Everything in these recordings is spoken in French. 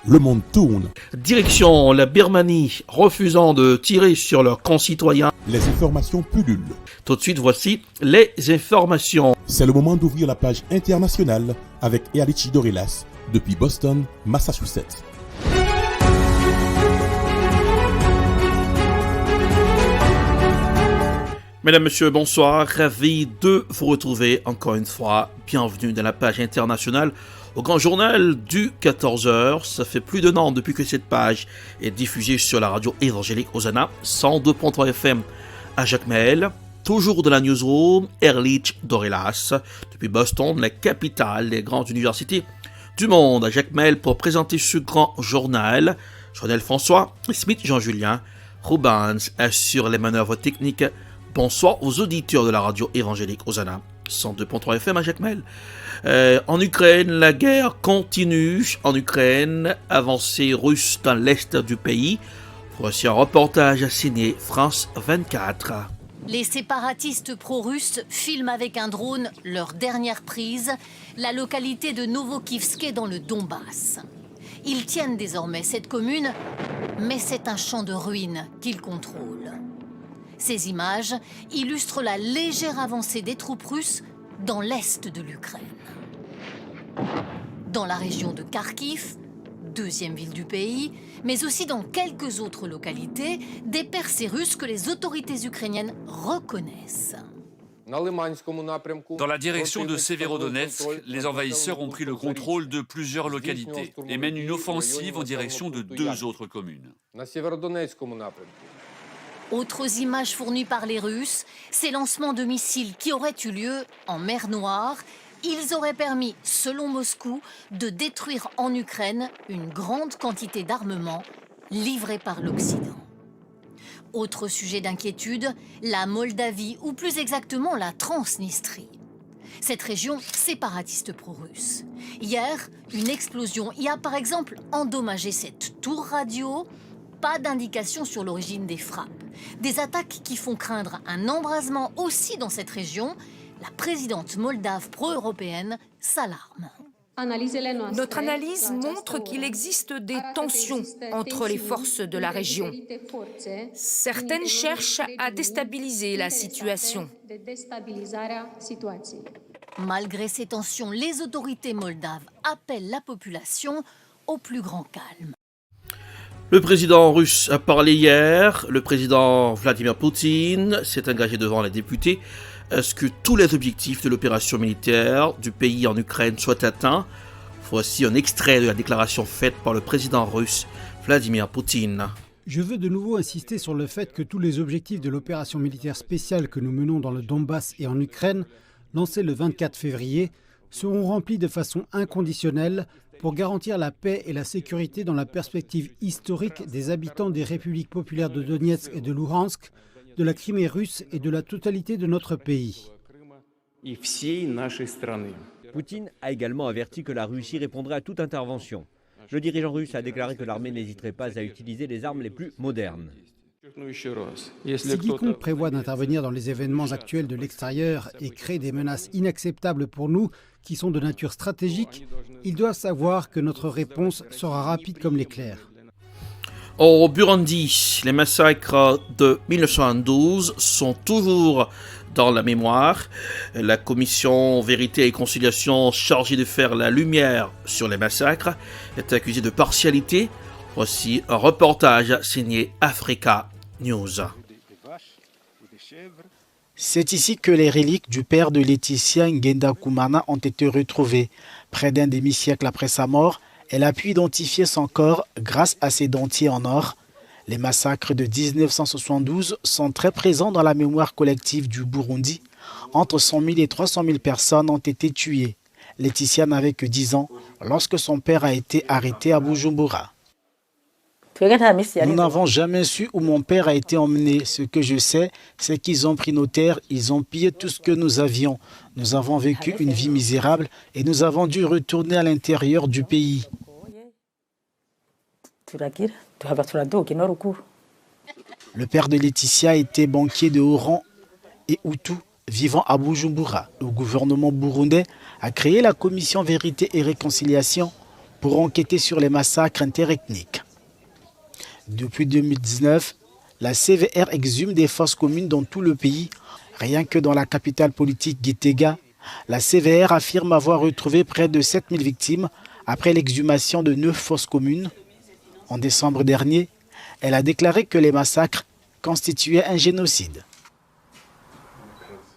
le monde tourne. Direction la Birmanie, refusant de tirer sur leurs concitoyens. Les informations pullulent. Tout de suite, voici les informations. C'est le moment d'ouvrir la page internationale avec Erlichi Dorelas depuis Boston, Massachusetts. Mesdames, Messieurs, bonsoir. Ravi de vous retrouver encore une fois. Bienvenue dans la page internationale au grand journal du 14h. Ça fait plus d'un an depuis que cette page est diffusée sur la radio évangélique Hosanna, 102.3 FM à Jacmel. Toujours de la newsroom, Erlichi Dorelas, depuis Boston, la capitale des grandes universités du monde, à Jacmel, pour présenter ce grand journal. Journal François, Smith Jean-Julien, Rubens assure les manœuvres techniques. Bonsoir aux auditeurs de la radio évangélique Hosanna, 102.3 FM à Jacmel. En Ukraine, la guerre continue. En Ukraine, avancée russe dans l'est du pays. Voici un reportage signé France 24. Les séparatistes pro-russes filment avec un drone leur dernière prise, la localité de Novokivsk dans le Donbass. Ils tiennent désormais cette commune, mais c'est un champ de ruines qu'ils contrôlent. Ces images illustrent la légère avancée des troupes russes dans l'est de l'Ukraine. Dans la région de Kharkiv, deuxième ville du pays, mais aussi dans quelques autres localités, des percées russes que les autorités ukrainiennes reconnaissent. Dans la direction de Severodonetsk, les envahisseurs ont pris le contrôle de plusieurs localités et mènent une offensive en direction de deux autres communes. Autres images fournies par les Russes, ces lancements de missiles qui auraient eu lieu en mer Noire, ils auraient permis, selon Moscou, de détruire en Ukraine une grande quantité d'armement livrés par l'Occident. Autre sujet d'inquiétude, la Moldavie, ou plus exactement la Transnistrie. Cette région séparatiste pro-russe. Hier, une explosion y a par exemple endommagé cette tour radio. Pas d'indication sur l'origine des frappes. Des attaques qui font craindre un embrasement aussi dans cette région. La présidente moldave pro-européenne s'alarme. Notre analyse montre qu'il existe des tensions entre les forces de la région. Certaines cherchent à déstabiliser la situation. Malgré ces tensions, les autorités moldaves appellent la population au plus grand calme. Le président russe a parlé hier. Le président Vladimir Poutine s'est engagé devant les députés à ce que tous les objectifs de l'opération militaire du pays en Ukraine soient atteints. Voici un extrait de la déclaration faite par le président russe Vladimir Poutine. Je veux de nouveau insister sur le fait que tous les objectifs de l'opération militaire spéciale que nous menons dans le Donbass et en Ukraine, lancée le 24 février, seront remplis de façon inconditionnelle pour garantir la paix et la sécurité dans la perspective historique des habitants des républiques populaires de Donetsk et de Luhansk, de la Crimée russe et de la totalité de notre pays. Poutine a également averti que la Russie répondrait à toute intervention. Le dirigeant russe a déclaré que l'armée n'hésiterait pas à utiliser les armes les plus modernes. Si quiconque prévoit d'intervenir dans les événements actuels de l'extérieur et crée des menaces inacceptables pour nous, qui sont de nature stratégique, ils doivent savoir que notre réponse sera rapide comme l'éclair. Au Burundi, les massacres de 1912 sont toujours dans la mémoire. La commission Vérité et Conciliation chargée de faire la lumière sur les massacres est accusée de partialité. Voici un reportage signé Africa News. C'est ici que les reliques du père de Laetitia Ngendakumana ont été retrouvées. Près d'un demi-siècle après sa mort, elle a pu identifier son corps grâce à ses dentiers en or. Les massacres de 1972 sont très présents dans la mémoire collective du Burundi. Entre 100 000 et 300 000 personnes ont été tuées. Laetitia n'avait que 10 ans lorsque son père a été arrêté à Bujumbura. Nous n'avons jamais su où mon père a été emmené. Ce que je sais, c'est qu'ils ont pris nos terres, ils ont pillé tout ce que nous avions. Nous avons vécu une vie misérable et nous avons dû retourner à l'intérieur du pays. Le père de Laetitia était banquier de haut rang et Hutu, vivant à Bujumbura. Le gouvernement burundais a créé la commission Vérité et Réconciliation pour enquêter sur les massacres interethniques. Depuis 2019, la CVR exhume des fosses communes dans tout le pays. Rien que dans la capitale politique Gitega, la CVR affirme avoir retrouvé près de 7000 victimes après l'exhumation de 9 fosses communes. En décembre dernier, elle a déclaré que les massacres constituaient un génocide.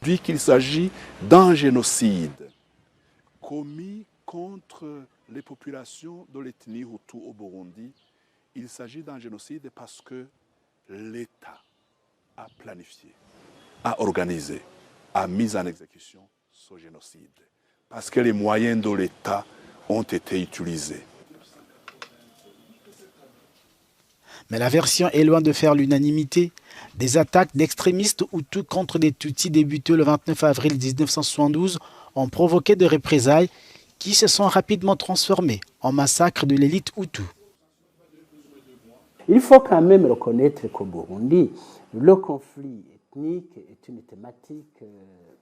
Dit qu'il s'agit d'un génocide commis contre les populations de l'ethnie Hutu au Burundi. Il s'agit d'un génocide parce que l'État a planifié, a organisé, a mis en exécution ce génocide. Parce que les moyens de l'État ont été utilisés. Mais la version est loin de faire l'unanimité. Des attaques d'extrémistes Hutus contre des Tutsis débutées le 29 avril 1972 ont provoqué des représailles qui se sont rapidement transformées en massacres de l'élite Hutu. Il faut quand même reconnaître qu'au Burundi, le conflit ethnique est une thématique,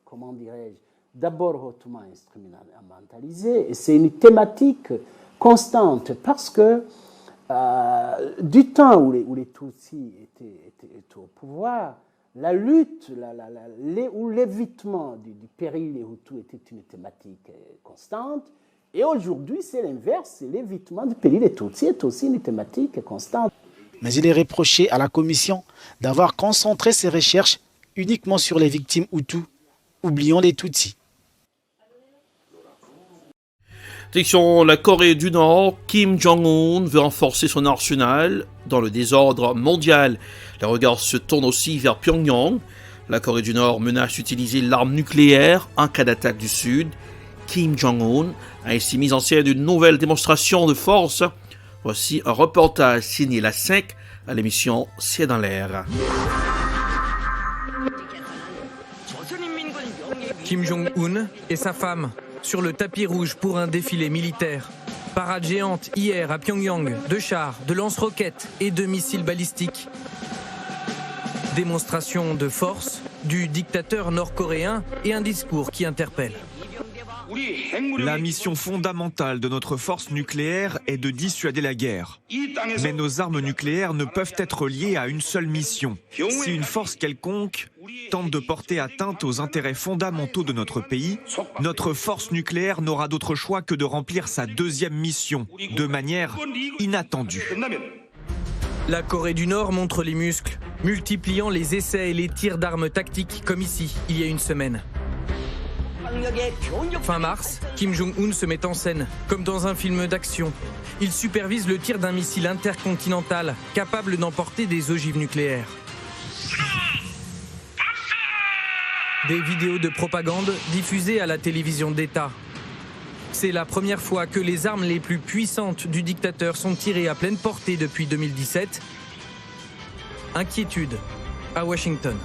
comment dirais-je, d'abord hautement instrumentalisée, et c'est une thématique constante parce que du temps où les Tutsis étaient au pouvoir, la lutte ou l'évitement du péril des Hutus était une thématique constante. Et aujourd'hui, c'est l'inverse, l'évitement du péril des Tutsis est aussi une thématique constante. Mais il est reproché à la commission d'avoir concentré ses recherches uniquement sur les victimes Hutus, oubliant les Tutsis. Direction la Corée du Nord, Kim Jong-un veut renforcer son arsenal dans le désordre mondial. Les regards se tournent aussi vers Pyongyang. La Corée du Nord menace d'utiliser l'arme nucléaire en cas d'attaque du Sud. Kim Jong-un a ainsi mis en scène une nouvelle démonstration de force. Voici un reportage signé la 5 à l'émission C'est dans l'air. Kim Jong-un et sa femme sur le tapis rouge pour un défilé militaire. Parade géante hier à Pyongyang, de chars, de lance-roquettes et de missiles balistiques. Démonstration de force du dictateur nord-coréen et un discours qui interpelle. La mission fondamentale de notre force nucléaire est de dissuader la guerre. Mais nos armes nucléaires ne peuvent être liées à une seule mission. Si une force quelconque tente de porter atteinte aux intérêts fondamentaux de notre pays, notre force nucléaire n'aura d'autre choix que de remplir sa deuxième mission, de manière inattendue. La Corée du Nord montre les muscles, multipliant les essais et les tirs d'armes tactiques, comme ici, il y a une semaine. Fin mars, Kim Jong-un se met en scène, comme dans un film d'action. Il supervise le tir d'un missile intercontinental, capable d'emporter des ogives nucléaires. Des vidéos de propagande diffusées à la télévision d'État. C'est la première fois que les armes les plus puissantes du dictateur sont tirées à pleine portée depuis 2017. Inquiétude à Washington.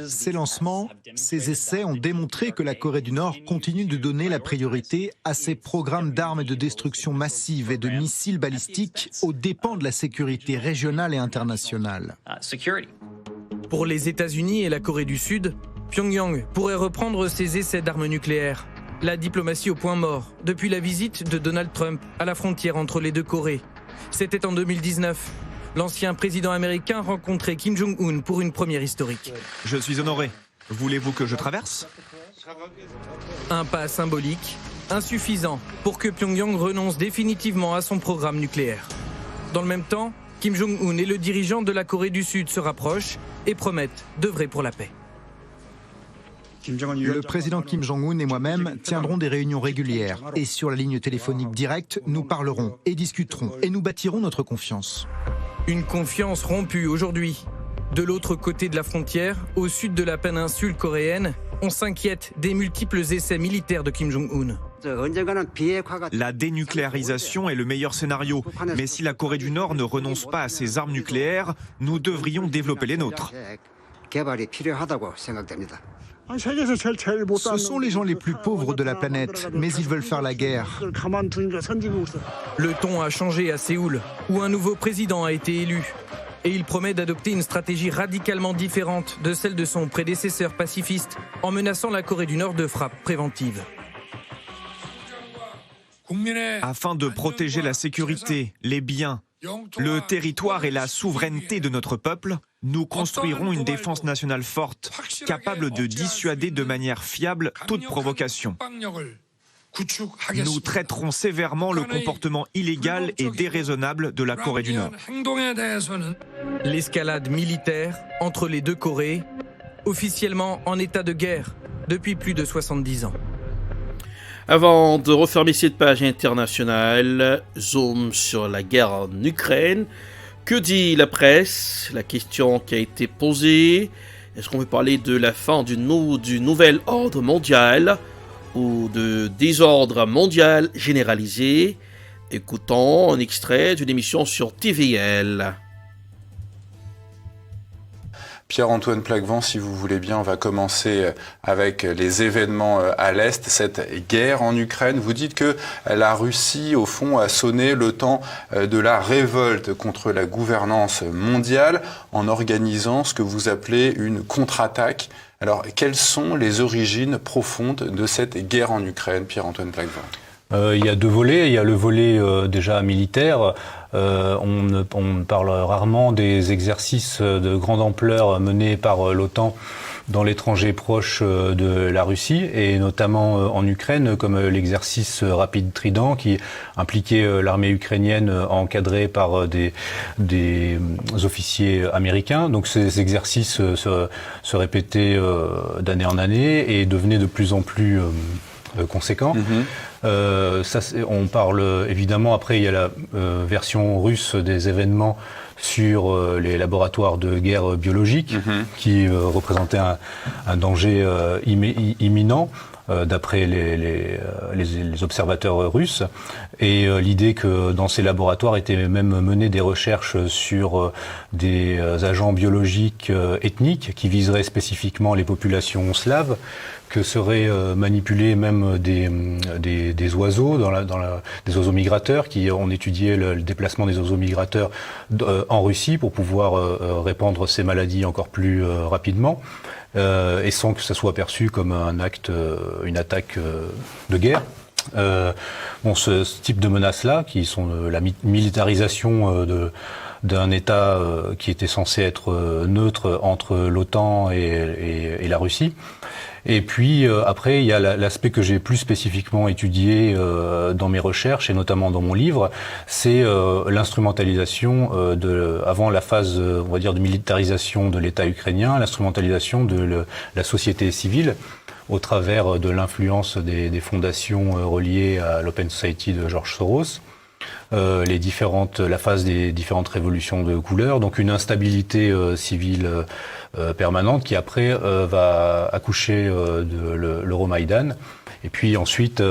Ces lancements, ces essais ont démontré que la Corée du Nord continue de donner la priorité à ses programmes d'armes et de destruction massive et de missiles balistiques aux dépens de la sécurité régionale et internationale. Pour les États-Unis et la Corée du Sud, Pyongyang pourrait reprendre ses essais d'armes nucléaires. La diplomatie au point mort depuis la visite de Donald Trump à la frontière entre les deux Corées. C'était en 2019. L'ancien président américain rencontrait Kim Jong-un pour une première historique. Je suis honoré. Voulez-vous que je traverse ? Un pas symbolique, insuffisant pour que Pyongyang renonce définitivement à son programme nucléaire. Dans le même temps, Kim Jong-un et le dirigeant de la Corée du Sud se rapprochent et promettent d'œuvrer pour la paix. Le président Kim Jong-un et moi-même tiendrons des réunions régulières et sur la ligne téléphonique directe, nous parlerons et discuterons et nous bâtirons notre confiance. Une confiance rompue aujourd'hui. De l'autre côté de la frontière, au sud de la péninsule coréenne, on s'inquiète des multiples essais militaires de Kim Jong-un. La dénucléarisation est le meilleur scénario, mais si la Corée du Nord ne renonce pas à ses armes nucléaires, nous devrions développer les nôtres. Ce sont les gens les plus pauvres de la planète, mais ils veulent faire la guerre. Le ton a changé à Séoul, où un nouveau président a été élu. Et il promet d'adopter une stratégie radicalement différente de celle de son prédécesseur pacifiste, en menaçant la Corée du Nord de frappes préventives. Afin de protéger la sécurité, les biens, le territoire et la souveraineté de notre peuple, nous construirons une défense nationale forte, capable de dissuader de manière fiable toute provocation. Nous traiterons sévèrement le comportement illégal et déraisonnable de la Corée du Nord. L'escalade militaire entre les deux Corées, officiellement en état de guerre depuis plus de 70 ans. Avant de refermer cette page internationale, zoom sur la guerre en Ukraine. Que dit la presse? La question qui a été posée, est-ce qu'on peut parler de la fin du nouvel ordre mondial ou de désordre mondial généralisé? Écoutons un extrait d'une émission sur TVL. Pierre-Antoine Plaquevent, si vous voulez bien, on va commencer avec les événements à l'Est, cette guerre en Ukraine. Vous dites que la Russie, au fond, a sonné le temps de la révolte contre la gouvernance mondiale en organisant ce que vous appelez une contre-attaque. Alors, quelles sont les origines profondes de cette guerre en Ukraine, Pierre-Antoine Plaquevent? Il y a deux volets. Il y a le volet déjà militaire. On parle rarement des exercices de grande ampleur menés par l'OTAN dans l'étranger proche de la Russie, et notamment en Ukraine, comme l'exercice rapide Trident, qui impliquait l'armée ukrainienne encadrée par des officiers américains. Donc ces exercices se répétaient d'année en année et devenaient de plus en plus conséquents. On parle évidemment, après il y a la version russe des événements sur les laboratoires de guerre biologique qui représentaient un danger imminent d'après les observateurs russes, et l'idée que dans ces laboratoires étaient même menées des recherches sur des agents biologiques ethniques qui viseraient spécifiquement les populations slaves, que seraient manipulés même des oiseaux, des oiseaux migrateurs, qui ont étudié le déplacement des oiseaux migrateurs en Russie pour pouvoir répandre ces maladies encore plus rapidement, et sans que ça soit perçu comme une attaque de guerre. Ce type de menaces-là, qui sont la militarisation d'un État qui était censé être neutre entre l'OTAN et la Russie. Et puis après, il y a l'aspect que j'ai plus spécifiquement étudié dans mes recherches, et notamment dans mon livre, c'est l'instrumentalisation avant la phase, on va dire, de militarisation de l'État ukrainien, l'instrumentalisation de la société civile au travers de l'influence des fondations reliées à l'Open Society de George Soros. La phase des différentes révolutions de couleur, donc une instabilité civile permanente qui après va accoucher de l'Euromaïdan. Et puis ensuite,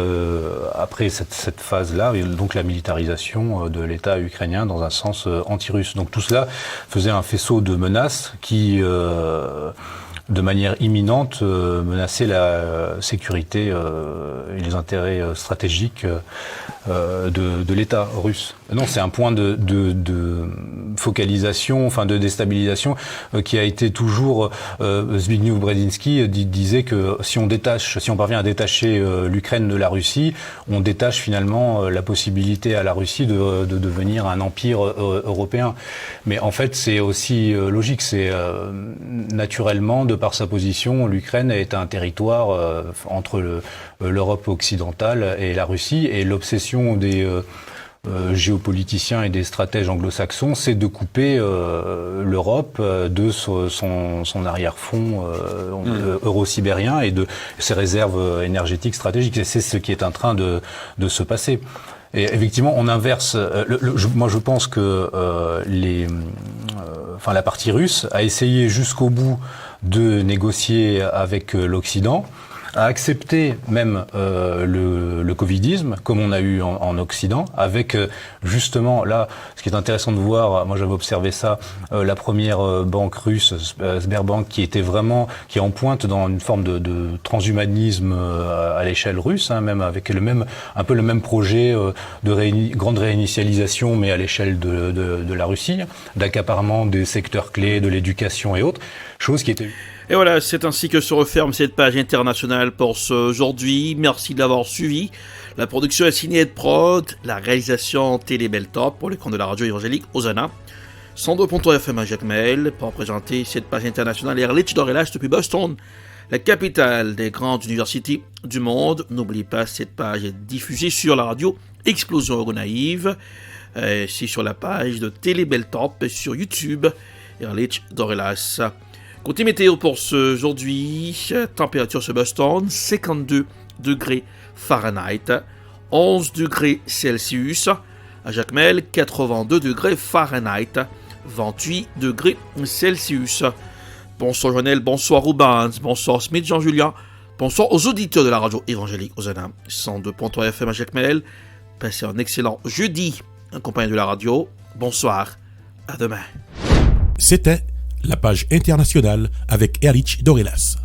après cette phase-là, donc la militarisation de l'État ukrainien dans un sens anti-russe. Donc tout cela faisait un faisceau de menaces qui de manière imminente menaçait la sécurité et les intérêts stratégiques de l'État russe. Non, c'est un point de focalisation, enfin de déstabilisation qui a été toujours. Zbigniew Brzezinski disait que si on parvient à détacher l'Ukraine de la Russie, on détache finalement la possibilité à la Russie de devenir un empire européen. Mais en fait, c'est aussi logique. C'est naturellement, de par sa position, l'Ukraine est un territoire entre l'Europe occidentale et la Russie, et l'obsession des géopoliticiens et des stratèges anglo-saxons, c'est de couper l'Europe de son arrière-fond euro-sibérien et de ses réserves énergétiques stratégiques. Et c'est ce qui est en train de se passer. Et effectivement, on inverse. Moi, je pense que la partie russe a essayé jusqu'au bout de négocier avec l'Occident, a accepté même le covidisme, comme on a eu en Occident, avec justement, là, ce qui est intéressant de voir, moi j'avais observé ça, la première banque russe, Sberbank, qui est en pointe dans une forme de transhumanisme à l'échelle russe, même avec un peu le même projet de grande réinitialisation, mais à l'échelle de la Russie, d'accaparement des secteurs clés, de l'éducation et autres, chose qui était... Et voilà, c'est ainsi que se referme cette page internationale pour aujourd'hui. Merci de l'avoir suivi. La production est signée Ed Prod, la réalisation Télébel Top pour les comptes de la radio évangélique Hosanna. 102.3 FM à Jacmel pour présenter cette page internationale Ehrlich Dorelas depuis Boston, la capitale des grandes universités du monde. N'oubliez pas, cette page est diffusée sur la radio Explosion Euronaïve, c'est sur la page de Télébel Top sur YouTube, Ehrlich Dorelas. Côté météo pour aujourd'hui, température sur Boston, 52 degrés Fahrenheit, 11 degrés Celsius. À Jacmel, 82 degrés Fahrenheit, 28 degrés Celsius. Bonsoir Joannel, bonsoir Rubens, bonsoir Smith Jean-Julien, bonsoir aux auditeurs de la radio évangélique Hosanna, 102.3 FM à Jacmel. Passez un excellent jeudi en compagnie de la radio. Bonsoir, à demain. C'était la page internationale avec Ehrlich Dorelas.